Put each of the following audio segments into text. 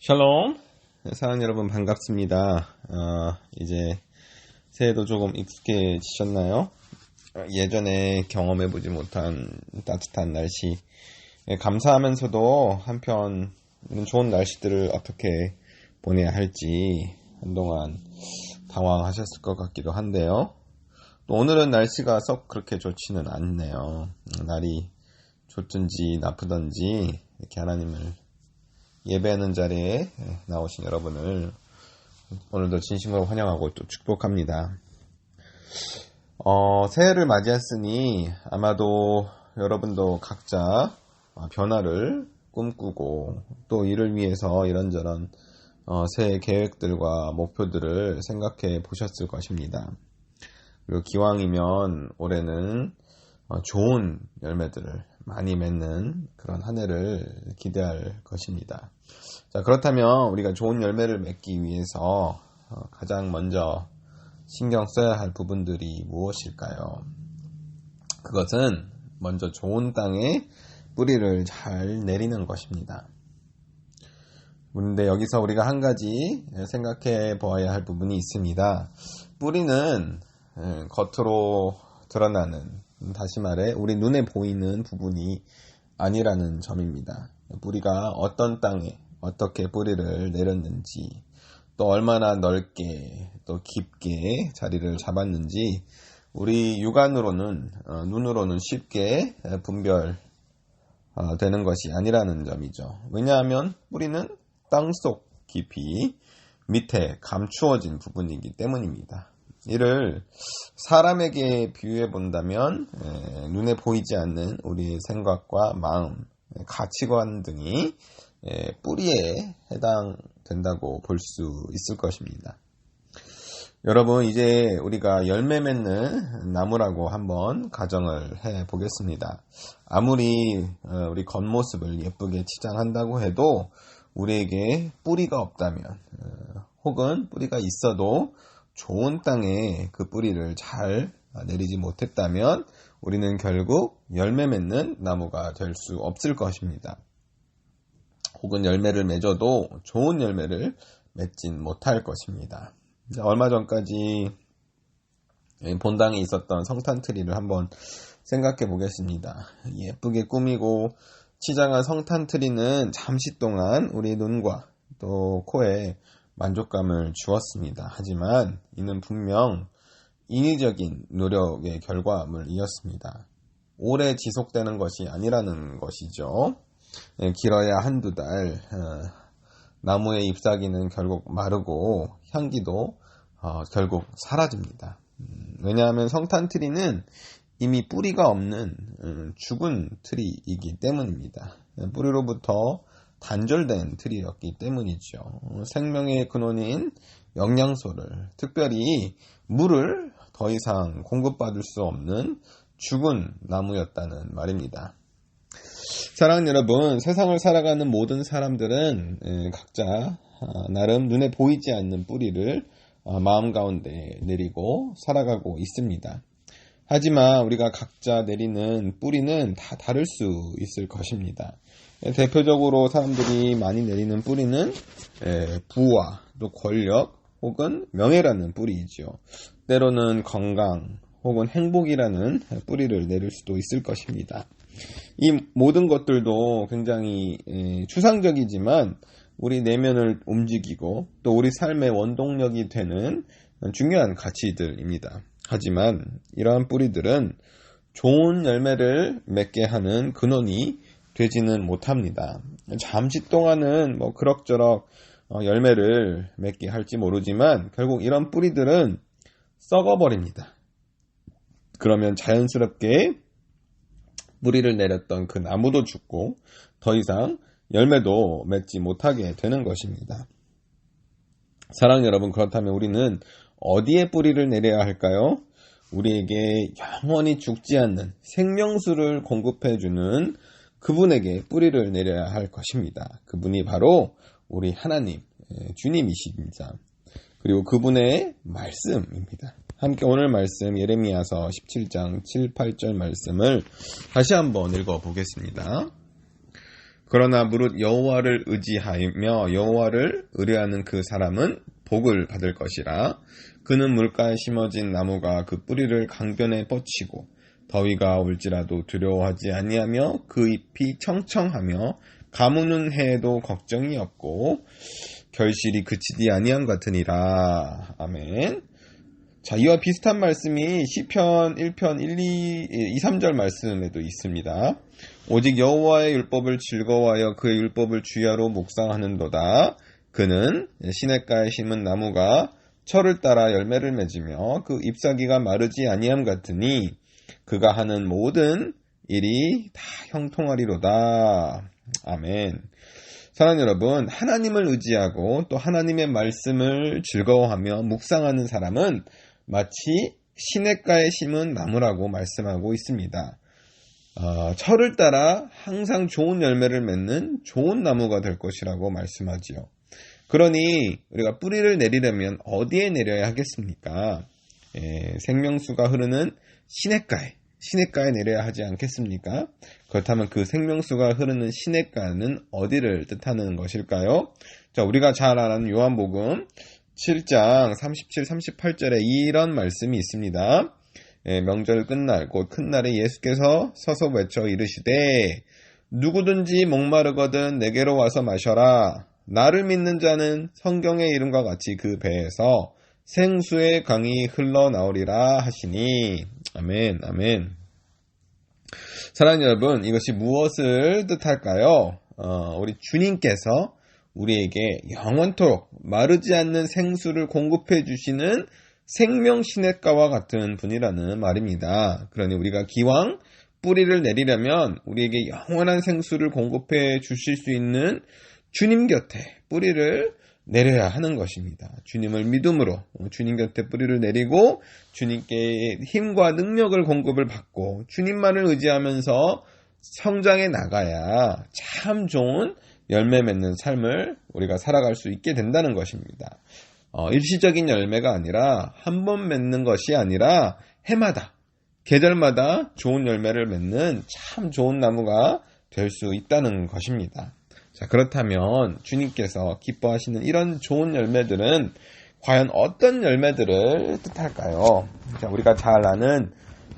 샬롬, 사랑하는 여러분 반갑습니다. 이제 새해도 조금 익숙해지셨나요? 예전에 경험해보지 못한 따뜻한 날씨, 감사하면서도 한편 좋은 날씨들을 어떻게 보내야 할지 한동안 당황하셨을 것 같기도 한데요. 또 오늘은 날씨가 썩 그렇게 좋지는 않네요. 날이 좋든지 나쁘든지 이렇게 하나님을 예배하는 자리에 나오신 여러분을 오늘도 진심으로 환영하고 또 축복합니다. 새해를 맞이했으니 아마도 여러분도 각자 변화를 꿈꾸고 또 이를 위해서 이런저런 새해 계획들과 목표들을 생각해 보셨을 것입니다. 그리고 기왕이면 올해는 좋은 열매들을 많이 맺는 그런 한 해를 기대할 것입니다. 자, 그렇다면 우리가 좋은 열매를 맺기 위해서 가장 먼저 신경 써야 할 부분들이 무엇일까요? 그것은 먼저 좋은 땅에 뿌리를 잘 내리는 것입니다. 그런데 여기서 우리가 한 가지 생각해 보아야 할 부분이 있습니다. 뿌리는 겉으로 드러나는, 다시 말해 우리 눈에 보이는 부분이 아니라는 점입니다. 뿌리가 어떤 땅에 어떻게 뿌리를 내렸는지, 또 얼마나 넓게 또 깊게 자리를 잡았는지 우리 육안으로는 눈으로는 쉽게 분별되는 것이 아니라는 점이죠. 왜냐하면 뿌리는 땅속 깊이 밑에 감추어진 부분이기 때문입니다. 이를 사람에게 비유해 본다면 눈에 보이지 않는 우리의 생각과 마음, 가치관 등이 뿌리에 해당된다고 볼 수 있을 것입니다. 여러분, 이제 우리가 열매 맺는 나무라고 한번 가정을 해 보겠습니다. 아무리 우리 겉모습을 예쁘게 치장한다고 해도 우리에게 뿌리가 없다면, 혹은 뿌리가 있어도 좋은 땅에 그 뿌리를 잘 내리지 못했다면 우리는 결국 열매 맺는 나무가 될 수 없을 것입니다. 혹은 열매를 맺어도 좋은 열매를 맺진 못할 것입니다. 얼마 전까지 본당에 있었던 성탄트리를 한번 생각해 보겠습니다. 예쁘게 꾸미고 치장한 성탄트리는 잠시 동안 우리 눈과 또 코에 만족감을 주었습니다. 하지만 이는 분명 인위적인 노력의 결과물이었습니다. 오래 지속되는 것이 아니라는 것이죠. 길어야 한두 달, 나무의 잎사귀는 결국 마르고 향기도 결국 사라집니다. 왜냐하면 성탄트리는 이미 뿌리가 없는 죽은 트리이기 때문입니다. 뿌리로부터 단절된 트리였기 때문이죠. 생명의 근원인 영양소를, 특별히 물을 더 이상 공급받을 수 없는 죽은 나무였다는 말입니다. 사랑하는 여러분, 세상을 살아가는 모든 사람들은 각자 나름 눈에 보이지 않는 뿌리를 마음 가운데 내리고 살아가고 있습니다. 하지만 우리가 각자 내리는 뿌리는 다 다를 수 있을 것입니다. 대표적으로 사람들이 많이 내리는 뿌리는 부와 또 권력 혹은 명예라는 뿌리이죠. 때로는 건강 혹은 행복이라는 뿌리를 내릴 수도 있을 것입니다. 이 모든 것들도 굉장히 추상적이지만 우리 내면을 움직이고 또 우리 삶의 원동력이 되는 중요한 가치들입니다. 하지만 이러한 뿌리들은 좋은 열매를 맺게 하는 근원이 되지는 못합니다. 잠시 동안은 그럭저럭 열매를 맺게 할지 모르지만 결국 이런 뿌리들은 썩어버립니다. 그러면 자연스럽게 뿌리를 내렸던 그 나무도 죽고 더 이상 열매도 맺지 못하게 되는 것입니다. 사랑하는 여러분, 그렇다면 우리는 어디에 뿌리를 내려야 할까요? 우리에게 영원히 죽지 않는 생명수를 공급해주는 그분에게 뿌리를 내려야 할 것입니다. 그분이 바로 우리 하나님, 주님이십니다. 그리고 그분의 말씀입니다. 함께 오늘 말씀 예레미야서 17장 7, 8절 말씀을 다시 한번 읽어보겠습니다. 그러나 무릇 여호와를 의지하며 여호와를 의뢰하는 그 사람은 복을 받을 것이라. 그는 물가에 심어진 나무가 그 뿌리를 강변에 뻗치고 더위가 올지라도 두려워하지 아니하며 그 잎이 청청하며 가무는 해에도 걱정이 없고 결실이 그치지 아니함 같으니라. 아멘. 자, 이와 비슷한 말씀이 시편 1편 2, 3절 말씀에도 있습니다. 오직 여호와의 율법을 즐거워하여 그의 율법을 주야로 묵상하는도다. 그는 시냇가에 심은 나무가 철을 따라 열매를 맺으며 그 잎사귀가 마르지 아니함 같으니 그가 하는 모든 일이 다 형통하리로다. 아멘. 사랑하는 여러분, 하나님을 의지하고 또 하나님의 말씀을 즐거워하며 묵상하는 사람은 마치 시냇가에 심은 나무라고 말씀하고 있습니다. 철을 따라 항상 좋은 열매를 맺는 좋은 나무가 될 것이라고 말씀하지요. 그러니 우리가 뿌리를 내리려면 어디에 내려야 하겠습니까? 생명수가 흐르는 시냇가에 내려야 하지 않겠습니까? 그렇다면 그 생명수가 흐르는 시냇가는 어디를 뜻하는 것일까요? 자, 우리가 잘 아는 요한복음 7장 37, 38절에 이런 말씀이 있습니다. 명절 끝날 곧 큰 날에 예수께서 서서 외쳐 이르시되 누구든지 목마르거든 내게로 와서 마셔라. 나를 믿는 자는 성경의 이름과 같이 그 배에서 생수의 강이 흘러나오리라 하시니. 아멘, 아멘. 사랑하는 여러분, 이것이 무엇을 뜻할까요? 우리 주님께서 우리에게 영원토록 마르지 않는 생수를 공급해 주시는 생명 시냇가와 같은 분이라는 말입니다. 그러니 우리가 기왕 뿌리를 내리려면 우리에게 영원한 생수를 공급해 주실 수 있는 주님 곁에 뿌리를 내려야 하는 것입니다. 주님을 믿음으로 주님 곁에 뿌리를 내리고 주님께 힘과 능력을 공급을 받고 주님만을 의지하면서 성장해 나가야 참 좋은 열매 맺는 삶을 우리가 살아갈 수 있게 된다는 것입니다. 일시적인 열매가 아니라 한 번 맺는 것이 아니라 해마다 계절마다 좋은 열매를 맺는 참 좋은 나무가 될 수 있다는 것입니다. 자, 그렇다면 주님께서 기뻐하시는 이런 좋은 열매들은 과연 어떤 열매들을 뜻할까요? 자, 우리가 잘 아는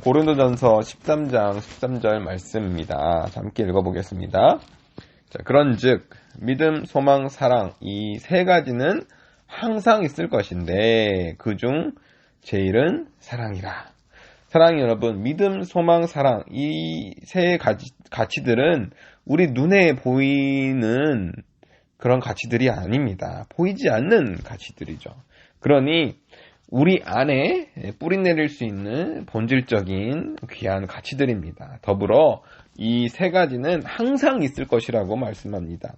고린도전서 13장 13절 말씀입니다. 자, 함께 읽어보겠습니다. 자, 그런즉 믿음, 소망, 사랑 이 세 가지는 항상 있을 것인데 그중 제일은 사랑이라. 사랑하는 여러분, 믿음, 소망, 사랑 이 세 가치들은 우리 눈에 보이는 그런 가치들이 아닙니다. 보이지 않는 가치들이죠. 그러니 우리 안에 뿌리 내릴 수 있는 본질적인 귀한 가치들입니다. 더불어 이 세 가지는 항상 있을 것이라고 말씀합니다.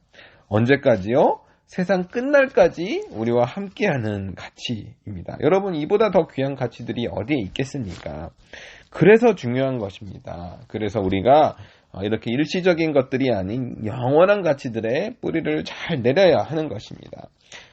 언제까지요? 세상 끝날까지 우리와 함께하는 가치입니다. 여러분, 이보다 더 귀한 가치들이 어디에 있겠습니까? 그래서 중요한 것입니다. 그래서 우리가 이렇게 일시적인 것들이 아닌 영원한 가치들의 뿌리를 잘 내려야 하는 것입니다.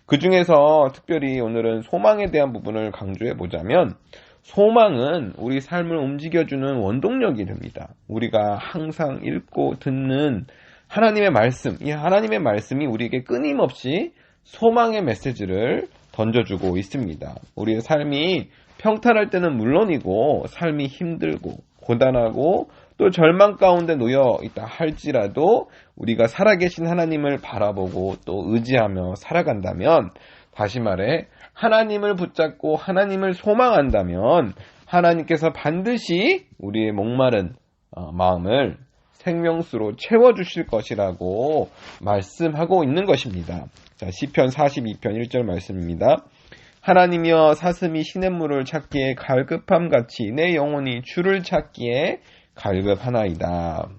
그 중에서 특별히 오늘은 소망에 대한 부분을 강조해 보자면 소망은 우리 삶을 움직여주는 원동력이 됩니다. 우리가 항상 읽고 듣는 하나님의 말씀, 이 하나님의 말씀이 우리에게 끊임없이 소망의 메시지를 던져주고 있습니다. 우리의 삶이 평탄할 때는 물론이고 삶이 힘들고 고단하고 또 절망 가운데 놓여 있다 할지라도 우리가 살아계신 하나님을 바라보고 또 의지하며 살아간다면, 다시 말해 하나님을 붙잡고 하나님을 소망한다면 하나님께서 반드시 우리의 목마른 마음을 생명수로 채워주실 것이라고 말씀하고 있는 것입니다. 자, 시편 42편 1절 말씀입니다. 하나님이여 사슴이 시냇물을 찾기에 갈급함같이 내 영혼이 주를 찾기에 갈급하나이다.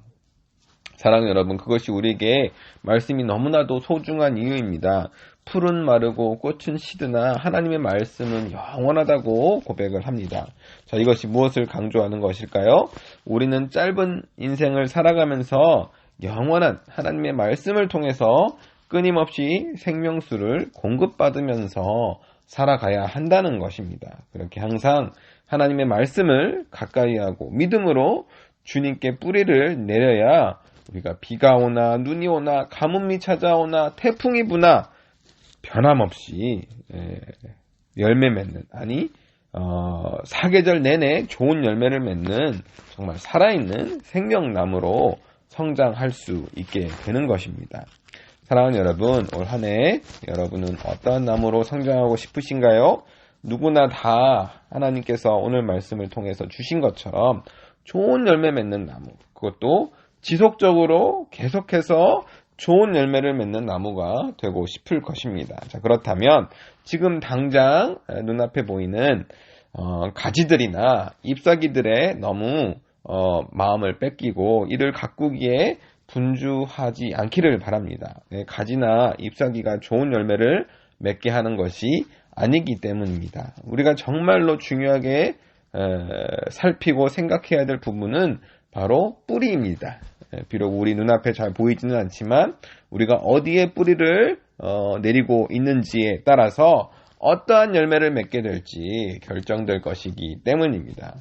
사랑하는 여러분, 그것이 우리에게 말씀이 너무나도 소중한 이유입니다. 풀은 마르고 꽃은 시드나 하나님의 말씀은 영원하다고 고백을 합니다. 자, 이것이 무엇을 강조하는 것일까요? 우리는 짧은 인생을 살아가면서 영원한 하나님의 말씀을 통해서 끊임없이 생명수를 공급받으면서 살아가야 한다는 것입니다. 그렇게 항상 하나님의 말씀을 가까이 하고 믿음으로 주님께 뿌리를 내려야 우리가 비가 오나 눈이 오나 가뭄이 찾아오나 태풍이 부나 변함없이 열매 맺는, 아니 사계절 내내 좋은 열매를 맺는 정말 살아있는 생명나무로 성장할 수 있게 되는 것입니다. 사랑하는 여러분, 올 한 해 여러분은 어떠한 나무로 성장하고 싶으신가요? 누구나 다 하나님께서 오늘 말씀을 통해서 주신 것처럼 좋은 열매 맺는 나무, 그것도 지속적으로 계속해서 좋은 열매를 맺는 나무가 되고 싶을 것입니다. 자, 그렇다면 지금 당장 눈앞에 보이는 가지들이나 잎사귀들에 너무 마음을 뺏기고 이를 가꾸기에 분주하지 않기를 바랍니다. 가지나 잎사귀가 좋은 열매를 맺게 하는 것이 아니기 때문입니다. 우리가 정말로 중요하게 살피고 생각해야 될 부분은 바로 뿌리입니다. 비록 우리 눈앞에 잘 보이지는 않지만 우리가 어디에 뿌리를 내리고 있는지에 따라서 어떠한 열매를 맺게 될지 결정될 것이기 때문입니다.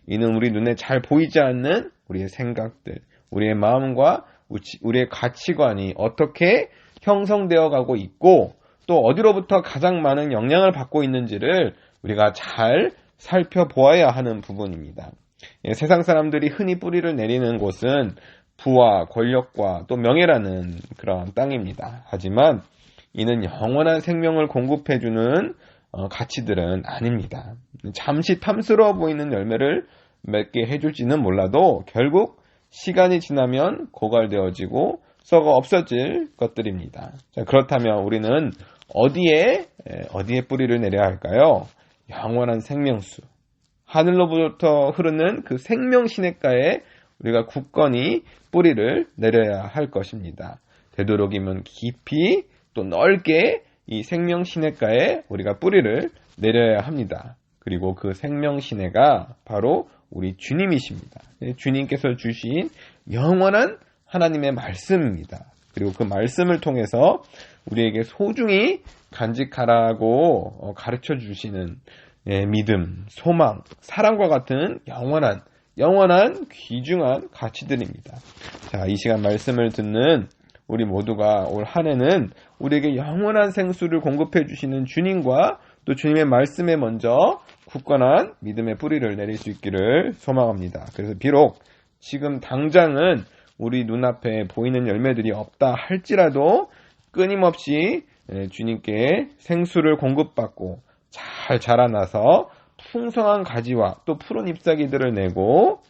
이는 우리 눈에 잘 보이지 않는 우리의 생각들, 우리의 마음과 우리의 가치관이 어떻게 형성되어 가고 있고 또 어디로부터 가장 많은 영향을 받고 있는지를 우리가 잘 살펴보아야 하는 부분입니다. 세상 사람들이 흔히 뿌리를 내리는 곳은 부와 권력과 또 명예라는 그런 땅입니다. 하지만 이는 영원한 생명을 공급해주는 가치들은 아닙니다. 잠시 탐스러워 보이는 열매를 맺게 해줄지는 몰라도 결국 시간이 지나면 고갈되어지고 썩어 없어질 것들입니다. 자, 그렇다면 우리는 어디에 뿌리를 내려야 할까요? 영원한 생명수, 하늘로부터 흐르는 그 생명 시냇가에 우리가 굳건히 뿌리를 내려야 할 것입니다. 되도록이면 깊이 또 넓게 이 생명 시냇가에 우리가 뿌리를 내려야 합니다. 그리고 그 생명 시내가 바로 우리 주님이십니다. 주님께서 주신 영원한 하나님의 말씀입니다. 그리고 그 말씀을 통해서 우리에게 소중히 간직하라고 가르쳐 주시는 믿음, 소망, 사랑과 같은 영원한 귀중한 가치들입니다. 자, 이 시간 말씀을 듣는 우리 모두가 올 한 해는 우리에게 영원한 생수를 공급해 주시는 주님과 또 주님의 말씀에 먼저 굳건한 믿음의 뿌리를 내릴 수 있기를 소망합니다. 그래서 비록 지금 당장은 우리 눈앞에 보이는 열매들이 없다 할지라도 끊임없이 주님께 생수를 공급받고 잘 자라나서 풍성한 가지와 또 푸른 잎사귀들을 내고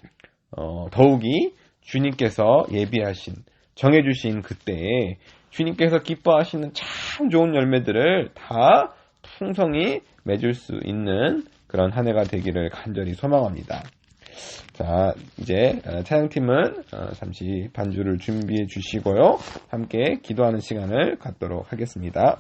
더욱이 주님께서 예비하신 정해주신 그때에 주님께서 기뻐하시는 참 좋은 열매들을 다 풍성히 맺을 수 있는 그런 한 해가 되기를 간절히 소망합니다. 자, 이제 찬양팀은 잠시 반주를 준비해 주시고요. 함께 기도하는 시간을 갖도록 하겠습니다.